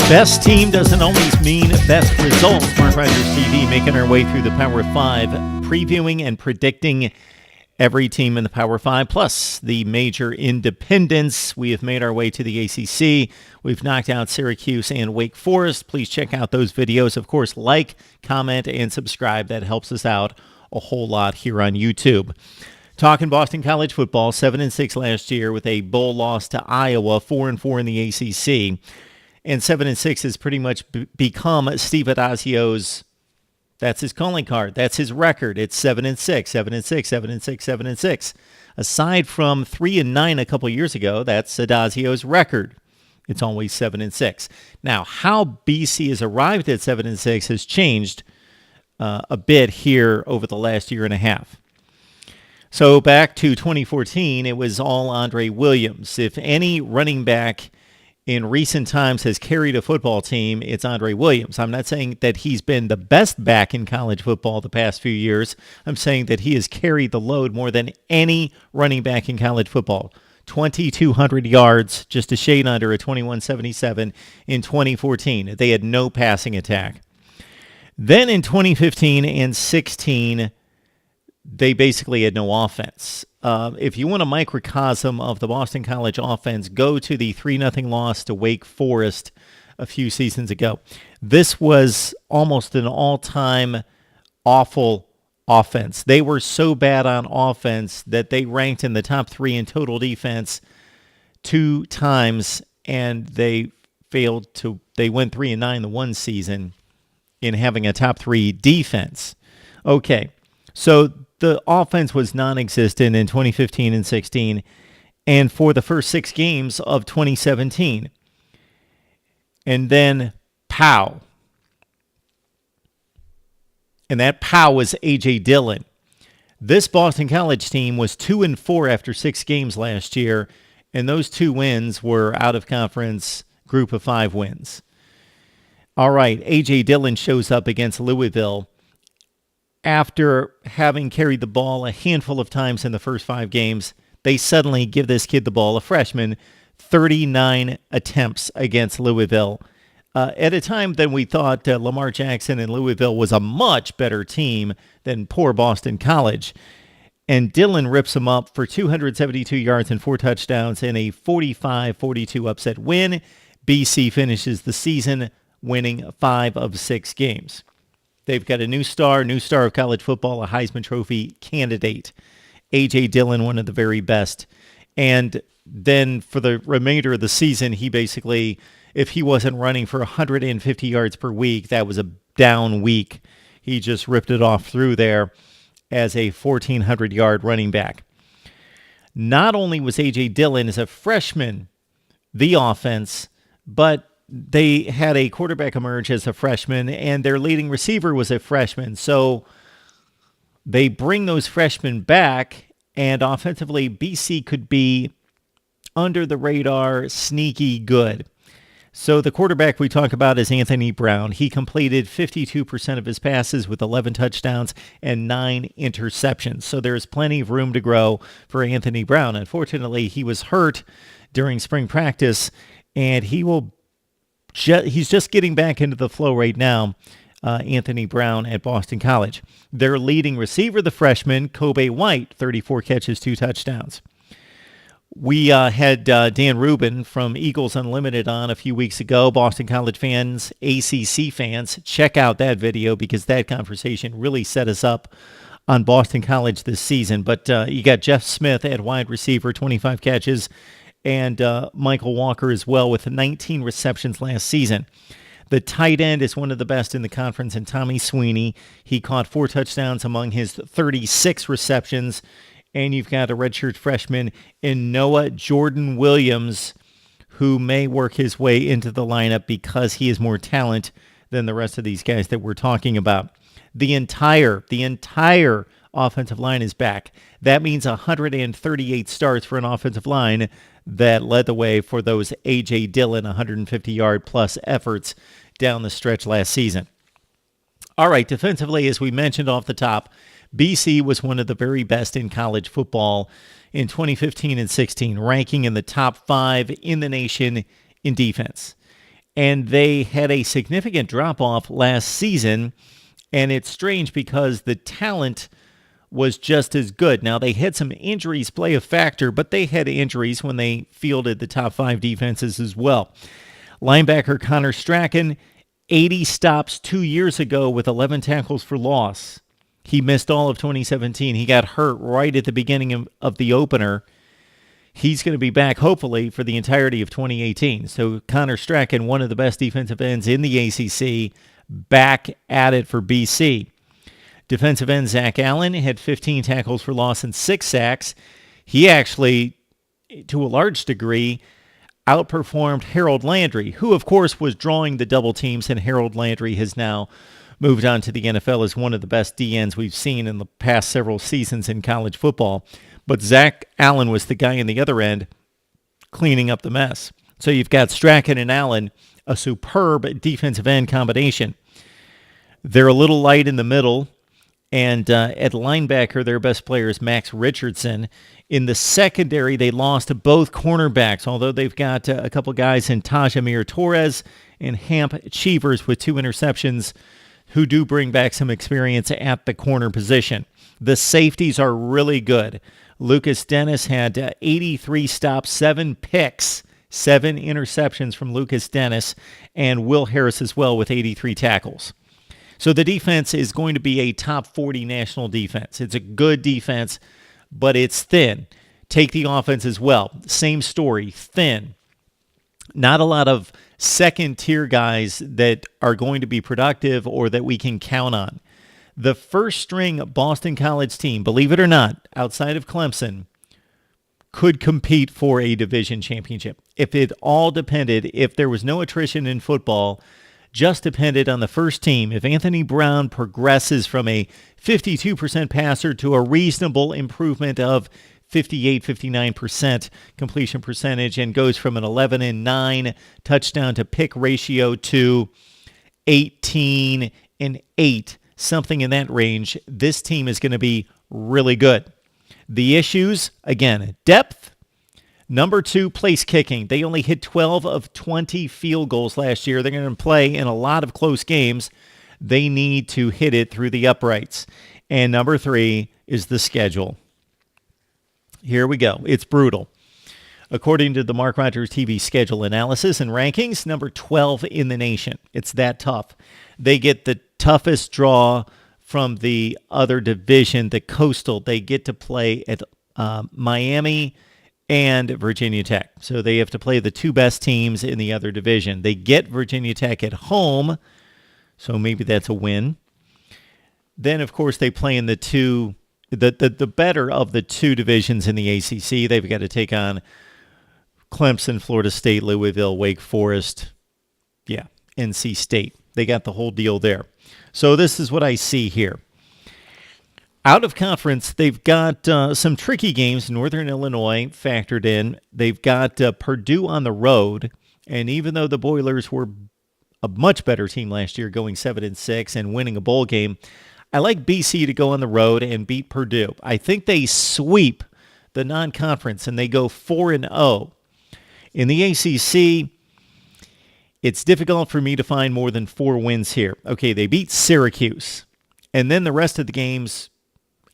Best team doesn't always mean best results. Mark Rogers TV making our way through the Power 5, previewing and predicting every team in the Power 5, plus the major independents. We have made our way to the ACC. We've knocked out Syracuse and Wake Forest. Please check out those videos. Of course, like, comment, and subscribe. That helps us out a whole lot here on YouTube. Talking Boston College football, 7-6 last year with a bowl loss to Iowa, 4-4 in the ACC. And 7-6 has pretty much become Steve Addazio's, that's his calling card. That's his record. It's 7-6, 7-6, 7-6, 7-6. Aside from 3-9 a couple years ago, that's Addazio's record. It's always 7-6. Now, how BC has arrived at 7-6 has changed a bit here over the last year and a half. So back to 2014, it was all Andre Williams. If any running back in recent times has carried a football team, it's Andre Williams. I'm not saying that he's been the best back in college football the past few years. I'm saying that he has carried the load more than any running back in college football. 2,200 yards, just a shade under a 2177 in 2014. They had no passing attack. Then in 2015 and 16, they basically had no offense. If you want a microcosm of the Boston College offense, go to the 3-0 loss to Wake Forest a few seasons ago. This was almost an all-time awful offense. They were so bad on offense that they ranked in the top 3 in total defense 2 times, and they went 3-9 the one season in having a top 3 defense. Okay, so the offense was non-existent in 2015 and 16 and for the first 6 games of 2017. And then pow. And that pow was A.J. Dillon. This Boston College team was 2-4 after 6 games last year, and those 2 wins were out-of-conference group of 5 wins. All right, A.J. Dillon shows up against Louisville after having carried the ball a handful of times in the first 5 games. They suddenly give this kid the ball, a freshman, 39 attempts against Louisville. At a time then we thought Lamar Jackson and Louisville was a much better team than poor Boston College. And Dillon rips them up for 272 yards and 4 touchdowns in a 45-42 upset win. BC finishes the season winning 5 of 6 games. They've got a new star of college football, a Heisman Trophy candidate. A.J. Dillon, one of the very best. And then for the remainder of the season, he basically, if he wasn't running for 150 yards per week, that was a down week. He just ripped it off through there as a 1,400-yard running back. Not only was A.J. Dillon as a freshman the offense, but they had a quarterback emerge as a freshman, and their leading receiver was a freshman. So they bring those freshmen back, and offensively, BC could be under the radar, sneaky good. So the quarterback we talk about is Anthony Brown. He completed 52% of his passes with 11 touchdowns and 9 interceptions. So there's plenty of room to grow for Anthony Brown. Unfortunately, he was hurt during spring practice, and he's just getting back into the flow right now, Anthony Brown at Boston College. Their leading receiver, the freshman, Kobe White, 34 catches, 2 touchdowns. We had Dan Rubin from Eagles Unlimited on a few weeks ago. Boston College fans, ACC fans, check out that video because that conversation really set us up on Boston College this season. But you got Jeff Smith at wide receiver, 25 catches, and Michael Walker as well with 19 receptions last season. The tight end is one of the best in the conference, and Tommy Sweeney. He caught 4 touchdowns among his 36 receptions. And you've got a redshirt freshman in Noah Jordan Williams, who may work his way into the lineup because he has more talent than the rest of these guys that we're talking about. The entire offensive line is back. That means 138 starts for an offensive line that led the way for those A.J. Dillon 150-yard plus efforts down the stretch last season. All right, defensively, as we mentioned off the top, BC was one of the very best in college football in 2015 and 16, ranking in the top 5 in the nation in defense. and they had a significant drop-off last season, and it's strange because the talent was just as good. Now, they had some injuries play a factor, but they had injuries when they fielded the top 5 defenses as well. Linebacker Connor Strachan, 80 stops 2 years ago with 11 tackles for loss. He missed all of 2017. He got hurt right at the beginning of the opener. He's going to be back, hopefully, for the entirety of 2018. So Connor Strachan, one of the best defensive ends in the ACC, back at it for BC. Defensive end Zach Allen had 15 tackles for loss and 6 sacks. He actually, to a large degree, outperformed Harold Landry, who, of course, was drawing the double teams, and Harold Landry has now moved on to the NFL as one of the best DNs we've seen in the past several seasons in college football. But Zach Allen was the guy on the other end cleaning up the mess. So you've got Strachan and Allen, a superb defensive end combination. They're a little light in the middle, and at linebacker, their best player is Max Richardson. In the secondary, they lost both cornerbacks, although they've got a couple guys in Tajamir Torres and Hamp Cheevers with 2 interceptions who do bring back some experience at the corner position. The safeties are really good. Lucas Dennis had 83 stops, 7 picks, 7 interceptions from Lucas Dennis, and Will Harris as well with 83 tackles. So the defense is going to be a top 40 national defense. It's a good defense, but it's thin. Take the offense as well. Same story, thin. Not a lot of second-tier guys that are going to be productive or that we can count on. The first-string Boston College team, believe it or not, outside of Clemson, could compete for a division championship. If it all depended, if there was no attrition in football, just depended on the first team. If Anthony Brown progresses from a 52% passer to a reasonable improvement of 58-59% completion percentage and goes from an 11-9 touchdown to pick ratio to 18-8, something in that range, this team is going to be really good. The issues, again, depth. Number 2, place kicking. They only hit 12 of 20 field goals last year. They're going to play in a lot of close games. They need to hit it through the uprights. And number 3 is the schedule. Here we go. It's brutal. According to the Mark Rogers TV schedule analysis and rankings, number 12 in the nation. It's that tough. They get the toughest draw from the other division, the Coastal. They get to play at Miami and Virginia Tech. So they have to play the 2 best teams in the other division. They get Virginia Tech at home, so maybe that's a win. Then, of course, they play in the better of the 2 divisions in the ACC. They've got to take on Clemson, Florida State, Louisville, Wake Forest, NC State. They got the whole deal there. So this is what I see here. Out of conference, they've got some tricky games. Northern Illinois factored in. They've got Purdue on the road. And even though the Boilers were a much better team last year, going 7-6 and winning a bowl game, I like BC to go on the road and beat Purdue. I think they sweep the non-conference and they go 4-0. In the ACC, it's difficult for me to find more than 4 wins here. Okay, they beat Syracuse. And then the rest of the games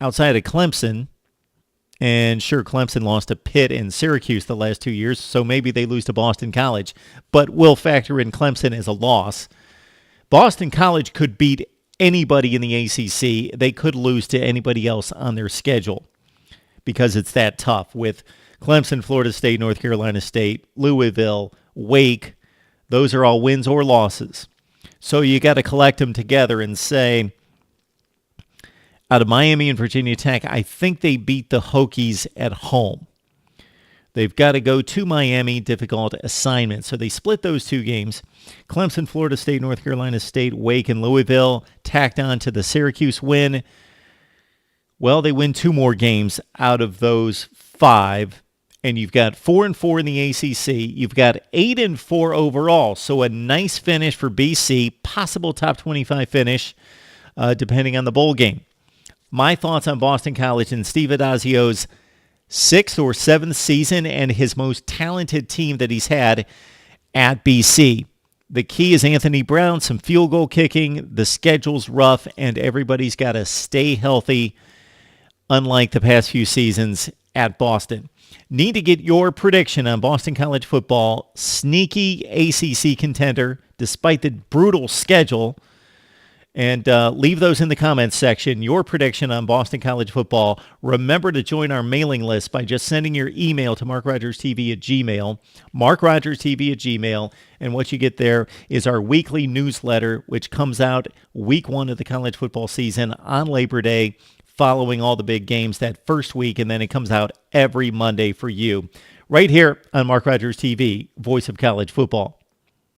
outside of Clemson, and sure, Clemson lost to Pitt and Syracuse the last 2 years, so maybe they lose to Boston College. But we'll factor in Clemson as a loss. Boston College could beat anybody in the ACC. They could lose to anybody else on their schedule because it's that tough with Clemson, Florida State, North Carolina State, Louisville, Wake. Those are all wins or losses. So you got to collect them together and say, out of Miami and Virginia Tech, I think they beat the Hokies at home. They've got to go to Miami, difficult assignment. So they split those 2 games. Clemson, Florida State, North Carolina State, Wake, and Louisville tacked on to the Syracuse win. Well, they win 2 more games out of those 5. And you've got 4-4 in the ACC. You've got 8-4 overall. So a nice finish for BC, possible top 25 finish, depending on the bowl game. My thoughts on Boston College and Steve Adazio's 6th or 7th season and his most talented team that he's had at BC. The key is Anthony Brown, some field goal kicking. The schedule's rough, and everybody's got to stay healthy, unlike the past few seasons at Boston. Need to get your prediction on Boston College football. Sneaky ACC contender, despite the brutal schedule. And leave those in the comments section. Your prediction on Boston College football. Remember to join our mailing list by just sending your email to MarkRogersTV at Gmail. MarkRogersTV at Gmail. And what you get there is our weekly newsletter, which comes out week 1 of the college football season on Labor Day, following all the big games that first week. And then it comes out every Monday for you, right here on Mark Rogers TV, voice of college football.